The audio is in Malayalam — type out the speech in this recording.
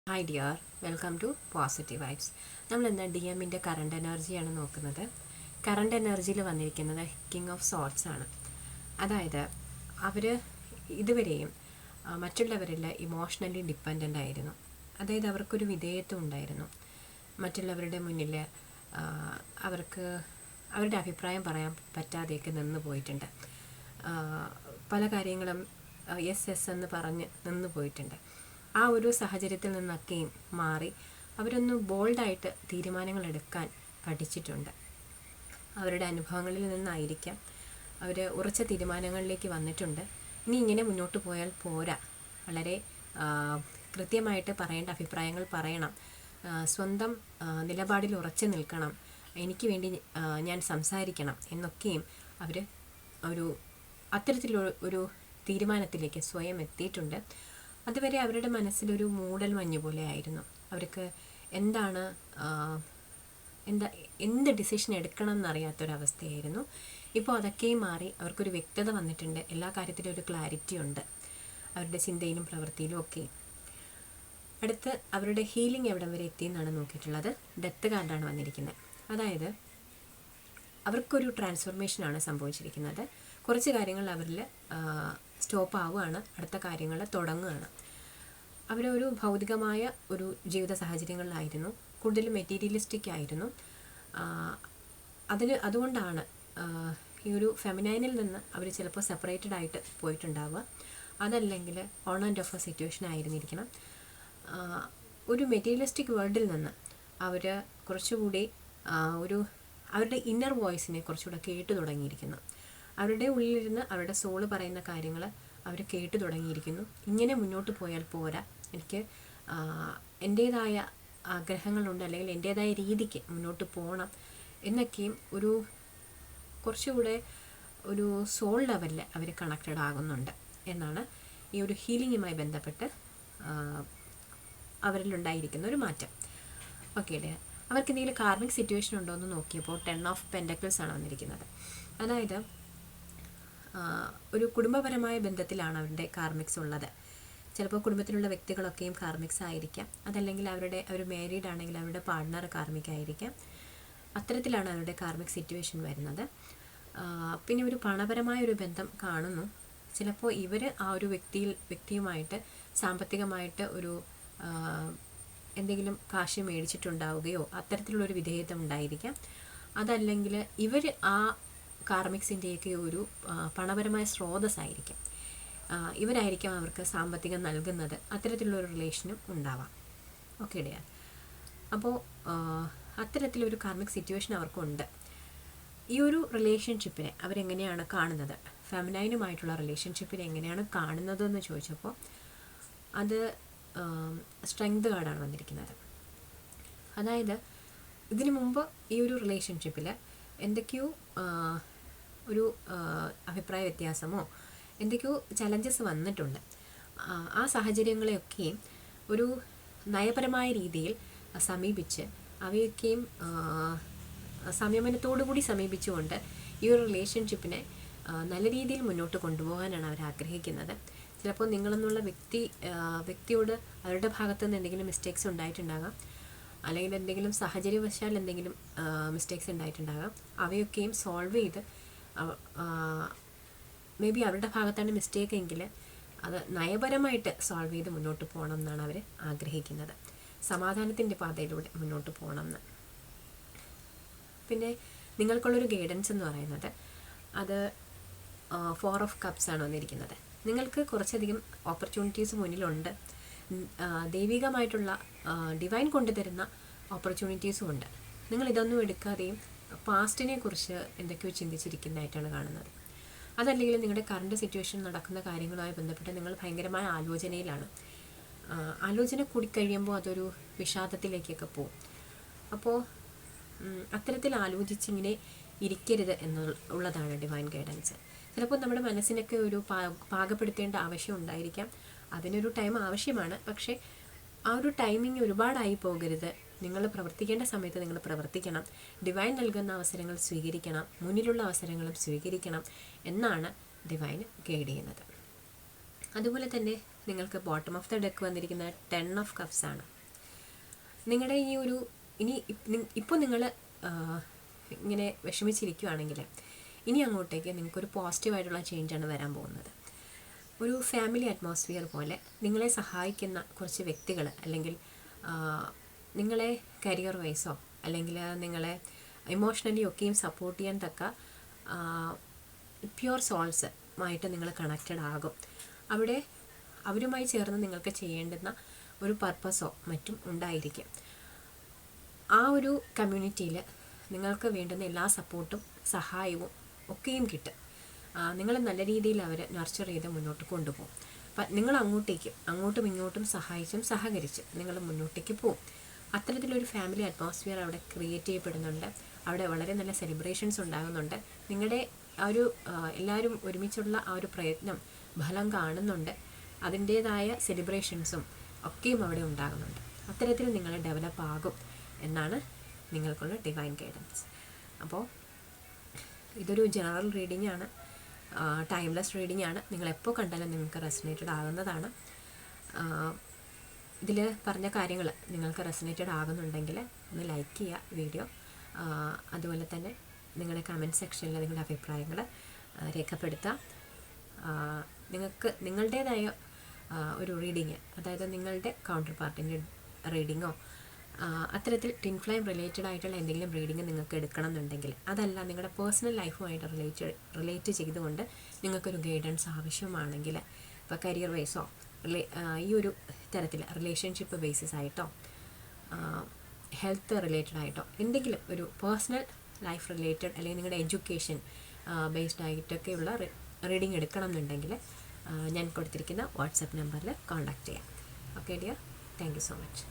Hi dear, welcome to positive vibes. നമ്മൾ ഇന്ന് DM-ൻ്റെ കറണ്ട് എനർജിയാണ് നോക്കുന്നത്. കറണ്ട് എനർജിയിൽ വന്നിരിക്കുന്നത് കിങ് ഓഫ് സോർട്സ് ആണ്. അതായത് അവർ ഇതുവരെയും മറ്റുള്ളവരിൽ ഇമോഷണലി ഡിപ്പെൻഡൻ്റ് ആയിരുന്നു. അതായത് അവർക്കൊരു വിധേയത്വം ഉണ്ടായിരുന്നു. മറ്റുള്ളവരുടെ മുന്നിൽ അവർക്ക് അവരുടെ അഭിപ്രായം പറയാൻ പറ്റാതെയൊക്കെ നിന്ന് പോയിട്ടുണ്ട്. പല കാര്യങ്ങളും യെസ് യെസ് എന്ന് പറഞ്ഞ് നിന്ന് പോയിട്ടുണ്ട്. ആ ഒരു സാഹചര്യത്തിൽ നിന്നൊക്കെയും മാറി അവരൊന്ന് ബോൾഡായിട്ട് തീരുമാനങ്ങൾ എടുക്കാൻ പഠിച്ചിട്ടുണ്ട്. അവരുടെ അനുഭവങ്ങളിൽ നിന്നായിരിക്കാം അവർ ഉറച്ച തീരുമാനങ്ങളിലേക്ക് വന്നിട്ടുണ്ട്. ഇനി ഇങ്ങനെ മുന്നോട്ട് പോയാൽ പോരാ, വളരെ കൃത്യമായിട്ട് പറയേണ്ട അഭിപ്രായങ്ങൾ പറയണം, സ്വന്തം നിലപാടിൽ ഉറച്ചു നിൽക്കണം, എനിക്ക് വേണ്ടി ഞാൻ സംസാരിക്കണം എന്നൊക്കെയും അവർ അത്തരത്തിലൊരു തീരുമാനത്തിലേക്ക് സ്വയം എത്തിയിട്ടുണ്ട്. അതുവരെ അവരുടെ മനസ്സിലൊരു മൂടൽ മഞ്ഞ് പോലെ ആയിരുന്നു. അവർക്ക് എന്ത് ഡിസിഷൻ എടുക്കണം എന്നറിയാത്തൊരവസ്ഥയായിരുന്നു. ഇപ്പോൾ അതൊക്കെയും മാറി അവർക്കൊരു വ്യക്തത വന്നിട്ടുണ്ട്. എല്ലാ കാര്യത്തിലും ഒരു ക്ലാരിറ്റി ഉണ്ട് അവരുടെ ചിന്തയിലും പ്രവൃത്തിയിലും ഒക്കെ. അടുത്ത് അവരുടെ ഹീലിംഗ് എവിടം വരെ എത്തിയെന്നാണ് നോക്കിയിട്ടുള്ളത്. ഡെത്ത് കാർഡാണ് വന്നിരിക്കുന്നത്. അതായത് അവർക്കൊരു ട്രാൻസ്ഫോർമേഷനാണ് സംഭവിച്ചിരിക്കുന്നത്. കുറച്ച് കാര്യങ്ങൾ അവരിൽ സ്റ്റോപ്പ് ആവുകയാണ്, അടുത്ത കാര്യങ്ങൾ തുടങ്ങുകയാണ്. അവരൊരു ഭൗതികമായ ഒരു ജീവിത സാഹചര്യങ്ങളിലായിരുന്നു, കൂടുതൽ മെറ്റീരിയലിസ്റ്റിക് ആയിരുന്നു. അതുകൊണ്ടാണ് ഈ ഒരു ഫെമിനൈനിൽ നിന്ന് അവർ ചിലപ്പോൾ സെപ്പറേറ്റഡ് ആയിട്ട് പോയിട്ടുണ്ടാവുക. അതല്ലെങ്കിൽ on and off a situation ആയിരുന്നിരിക്കണം. ഒരു മെറ്റീരിയലിസ്റ്റിക് വേൾഡിൽ നിന്ന് അവർ കുറച്ചുകൂടി അവരുടെ ഇന്നർ വോയിസിനെ കുറച്ചുകൂടെ കേട്ടു തുടങ്ങിയിരിക്കുന്നു. അവരുടെ ഉള്ളിലിരുന്ന് അവരുടെ സോള് പറയുന്ന കാര്യങ്ങൾ അവർ കേട്ടു തുടങ്ങിയിരിക്കുന്നു. ഇങ്ങനെ മുന്നോട്ട് പോയാൽ പോരാ, എനിക്ക് എൻ്റേതായ ആഗ്രഹങ്ങളുണ്ട്, അല്ലെങ്കിൽ എൻ്റേതായ രീതിക്ക് മുന്നോട്ട് പോകണം എന്നൊക്കെയും കുറച്ചുകൂടെ ഒരു സോൾ ലെവലിൽ അവർ കണക്റ്റഡ് ആകുന്നുണ്ട് എന്നാണ് ഈ ഒരു ഹീലിങ്ങുമായി ബന്ധപ്പെട്ട് അവരിലുണ്ടായിരിക്കുന്ന ഒരു മാറ്റം. ഓക്കെ, അവർക്ക് എന്തെങ്കിലും കാർമിക് സിറ്റുവേഷൻ ഉണ്ടോ എന്ന് നോക്കിയപ്പോൾ 10 ഓഫ് പെൻറ്റക്കിൾസ് ആണ് വന്നിരിക്കുന്നത്. അതായത് ഒരു കുടുംബപരമായ ബന്ധത്തിലാണ് അവരുടെ കാർമിക്സ് ഉള്ളത്. ചിലപ്പോൾ കുടുംബത്തിലുള്ള വ്യക്തികളൊക്കെയും കാർമിക്സ് ആയിരിക്കാം. അതല്ലെങ്കിൽ അവർ മാരീഡ് ആണെങ്കിൽ അവരുടെ പാർട്ട്ണർ കാർമിക് ആയിരിക്കാം. അത്തരത്തിലാണ് അവരുടെ കാർമിക് സിറ്റുവേഷൻ വരുന്നത്. പിന്നെ ഒരു പണപരമായ ഒരു ബന്ധം കാണുന്നു. ചിലപ്പോൾ ഇവർ ആ ഒരു വ്യക്തിയുമായിട്ട് സാമ്പത്തികമായിട്ട് എന്തെങ്കിലും കാശ് മേടിച്ചിട്ടുണ്ടാവുകയോ അത്തരത്തിലുള്ളൊരു വിധേയത്വം ഉണ്ടായിരിക്കാം. അതല്ലെങ്കിൽ ഇവർ ആ കാർമിക്സിൻ്റെയൊക്കെ ഒരു പണപരമായ സ്രോതസ്സായിരിക്കും. ഇവരായിരിക്കാം അവർക്ക് സാമ്പത്തികം നൽകുന്നത്. അത്തരത്തിലുള്ളൊരു റിലേഷനും ഉണ്ടാവാം. ഓക്കെ ഡിയർ, അപ്പോൾ അത്തരത്തിലൊരു കാർമിക് സിറ്റുവേഷൻ അവർക്കുണ്ട്. ഈ ഒരു റിലേഷൻഷിപ്പിനെ അവരെങ്ങനെയാണ് കാണുന്നത്, ഫെമിനൈനുമായിട്ടുള്ള റിലേഷൻഷിപ്പിനെ എങ്ങനെയാണ് കാണുന്നതെന്ന് ചോദിച്ചപ്പോൾ അത് സ്ട്രെങ്ത് കാർഡാണ് വന്നിരിക്കുന്നത്. അതായത് ഇതിനു മുമ്പ് ഈ ഒരു റിലേഷൻഷിപ്പിൽ എന്തൊക്കെയോ ഒരു അഭിപ്രായ വ്യത്യാസമോ എന്തൊക്കെയോ ചലഞ്ചസ് വന്നിട്ടുണ്ട്. ആ സാഹചര്യങ്ങളെയൊക്കെയും ഒരു നയപരമായ രീതിയിൽ സമീപിച്ച് അവയൊക്കെയും സംയമനത്തോടുകൂടി സമീപിച്ചുകൊണ്ട് ഈ ഒരു റിലേഷൻഷിപ്പിനെ നല്ല രീതിയിൽ മുന്നോട്ട് കൊണ്ടുപോകാനാണ് അവർ ആഗ്രഹിക്കുന്നത്. ചിലപ്പോൾ നിങ്ങളെന്നുള്ള വ്യക്തിയോട് അവരുടെ ഭാഗത്തു നിന്ന് എന്തെങ്കിലും മിസ്റ്റേക്സ് ഉണ്ടായിട്ടുണ്ടാകാം, അല്ലെങ്കിൽ എന്തെങ്കിലും സാഹചര്യവശാൽ എന്തെങ്കിലും മിസ്റ്റേക്സ് ഉണ്ടായിട്ടുണ്ടാകാം. അവയൊക്കെയും സോൾവ് ചെയ്ത് മേ ബി അവരുടെ ഭാഗത്താണ് മിസ്റ്റേക്ക് എങ്കിൽ അത് നയപരമായിട്ട് സോൾവ് ചെയ്ത് മുന്നോട്ട് പോകണം എന്നാണ് അവർ ആഗ്രഹിക്കുന്നത്. സമാധാനത്തിൻ്റെ പാതയിലൂടെ മുന്നോട്ട് പോകണം എന്ന്. പിന്നെ നിങ്ങൾക്കുള്ളൊരു ഗൈഡൻസ് എന്ന് പറയുന്നത് അത് 4 ഓഫ് കപ്സ് ആണ് വന്നിരിക്കുന്നത്. നിങ്ങൾക്ക് കുറച്ചധികം ഓപ്പർച്യൂണിറ്റീസ് മുന്നിലുണ്ട്. ദൈവികമായിട്ടുള്ള ഡിവൈൻ കൊണ്ടുതരുന്ന ഓപ്പർച്യൂണിറ്റീസും ഉണ്ട്. നിങ്ങളിതൊന്നും എടുക്കാതെയും പാസ്റ്റിനെ കുറിച്ച് എന്തൊക്കെയോ ചിന്തിച്ചിരിക്കുന്നതായിട്ടാണ് കാണുന്നത്. അതല്ലെങ്കിൽ നിങ്ങളുടെ കറണ്ട് സിറ്റുവേഷൻ നടക്കുന്ന കാര്യങ്ങളുമായി ബന്ധപ്പെട്ട് നിങ്ങൾ ഭയങ്കരമായ ആലോചനയിലാണ്. ആലോചന കൂടിക്കഴിയുമ്പോൾ അതൊരു വിഷാദത്തിലേക്കൊക്കെ പോകും. അപ്പോൾ അത്തരത്തിൽ ആലോചിച്ചിങ്ങനെ ഇരിക്കരുത് എന്നുള്ളതാണ് ഡിവൈൻ ഗൈഡൻസ്. ചിലപ്പോൾ നമ്മുടെ മനസ്സിനൊക്കെ ഒരു പാകപ്പെടുത്തേണ്ട ആവശ്യം ഉണ്ടായിരിക്കാം. അതിനൊരു ടൈം ആവശ്യമാണ്. പക്ഷേ ആ ഒരു ടൈമിങ് ഒരുപാടായി പോകരുത്. നിങ്ങൾ പ്രവർത്തിക്കേണ്ട സമയത്ത് നിങ്ങൾ പ്രവർത്തിക്കണം. ഡിവൈൻ നൽകുന്ന അവസരങ്ങൾ സ്വീകരിക്കണം, മുന്നിലുള്ള അവസരങ്ങളും സ്വീകരിക്കണം എന്നാണ് ഡിവൈൻ ഗൈഡ് ചെയ്യുന്നത്. അതുപോലെ തന്നെ നിങ്ങൾക്ക് ബോട്ടം ഓഫ് ദ ഡെക്ക് വന്നിരിക്കുന്ന 10 ഓഫ് കപ്സ് ആണ്. നിങ്ങളുടെ ഈ ഒരു ഇപ്പോൾ നിങ്ങൾ ഇങ്ങനെ വിഷമിച്ചിരിക്കുകയാണെങ്കിൽ ഇനി അങ്ങോട്ടേക്ക് നിങ്ങൾക്കൊരു പോസിറ്റീവായിട്ടുള്ള ചേഞ്ചാണ് വരാൻ പോകുന്നത്. ഒരു ഫാമിലി അറ്റ്മോസ്ഫിയർ പോലെ നിങ്ങളെ സഹായിക്കുന്ന കുറച്ച് വ്യക്തികൾ, അല്ലെങ്കിൽ നിങ്ങളെ കരിയർ വൈസോ അല്ലെങ്കിൽ നിങ്ങളെ ഇമോഷണലി ഒക്കെയും സപ്പോർട്ട് ചെയ്യാൻ തക്ക പ്യുവർ സോൾസ് ആയിട്ട് നിങ്ങൾ കണക്റ്റഡ് ആകും. അവിടെ അവരുമായി ചേർന്ന് നിങ്ങൾക്ക് ചെയ്യേണ്ടുന്ന ഒരു പർപ്പസോ മറ്റും ഉണ്ടായിരിക്കും. ആ ഒരു കമ്മ്യൂണിറ്റിയിൽ നിങ്ങൾക്ക് വേണ്ടുന്ന എല്ലാ സപ്പോർട്ടും സഹായവും ഒക്കെയും കിട്ടും. നിങ്ങൾ നല്ല രീതിയിൽ അവരെ നർച്ചർ ചെയ്ത് മുന്നോട്ട് കൊണ്ടുപോകും. അപ്പം നിങ്ങൾ അങ്ങോട്ടും ഇങ്ങോട്ടും സഹായിച്ചും സഹകരിച്ചും നിങ്ങൾ മുന്നോട്ടേക്ക് പോകും. അത്തരത്തിലൊരു ഫാമിലി അറ്റ്മോസ്ഫിയർ അവിടെ ക്രിയേറ്റ് ചെയ്യപ്പെടുന്നുണ്ട്. അവിടെ വളരെ നല്ല സെലിബ്രേഷൻസ് ഉണ്ടാകുന്നുണ്ട്. നിങ്ങളുടെ ആ ഒരു എല്ലാവരും ഒരുമിച്ചുള്ള ആ ഒരു പ്രയത്നം ഫലം കാണുന്നുണ്ട്. അതിൻ്റേതായ സെലിബ്രേഷൻസും ഒക്കെയും അവിടെ ഉണ്ടാകുന്നുണ്ട്. അത്തരത്തിൽ നിങ്ങൾ ഡെവലപ്പ് ആകും എന്നാണ് നിങ്ങൾക്കുള്ള ഡിവൈൻ ഗൈഡൻസ്. അപ്പോൾ ഇതൊരു ജനറൽ റീഡിംഗ് ആണ്, ടൈംലെസ് റീഡിംഗ് ആണ്. നിങ്ങളെപ്പോൾ കണ്ടാലും നിങ്ങൾക്ക് റെസനേറ്റഡ് ആകുന്നതാണ്. ഇതിൽ പറഞ്ഞ കാര്യങ്ങൾ നിങ്ങൾക്ക് റെസനേറ്റഡ് ആകുന്നുണ്ടെങ്കിൽ ഒന്ന് ലൈക്ക് ചെയ്യുക വീഡിയോ. അതുപോലെ തന്നെ നിങ്ങളുടെ കമൻറ്റ് സെക്ഷനിൽ നിങ്ങളുടെ അഭിപ്രായങ്ങൾ രേഖപ്പെടുത്തുക. നിങ്ങൾക്ക് നിങ്ങളുടേതായ ഒരു റീഡിങ്, അതായത് നിങ്ങളുടെ കൗണ്ടർ പാർട്ടിൻ്റെ റീഡിങ്ങോ അത്തരത്തിൽ ടിൻ ഫ്ലെയിം റിലേറ്റഡ് ആയിട്ടുള്ള എന്തെങ്കിലും റീഡിങ് നിങ്ങൾക്ക് എടുക്കണം എന്നുണ്ടെങ്കിൽ, അതല്ല നിങ്ങളുടെ പേഴ്സണൽ ലൈഫുമായിട്ട് റിലേറ്റ് ചെയ്തുകൊണ്ട് നിങ്ങൾക്കൊരു ഗൈഡൻസ് ആവശ്യമാണെങ്കിൽ, ഇപ്പോൾ കരിയർ വൈസോ ഈ ഒരു തരത്തിൽ റിലേഷൻഷിപ്പ് ബേസിസ് ആയിട്ടോ ഹെൽത്ത് റിലേറ്റഡ് ആയിട്ടോ എന്തെങ്കിലും ഒരു പേഴ്സണൽ ലൈഫ് റിലേറ്റഡ് അല്ലെങ്കിൽ നിങ്ങളുടെ എഡ്യൂക്കേഷൻ ബേസ്ഡ് ആയിട്ടൊക്കെയുള്ള റീഡിങ് എടുക്കണം എന്നുണ്ടെങ്കിൽ ഞാൻ കൊടുത്തിരിക്കുന്ന വാട്സപ്പ് നമ്പറിൽ കോൺടാക്റ്റ് ചെയ്യാം. Okay dear, thank you so much.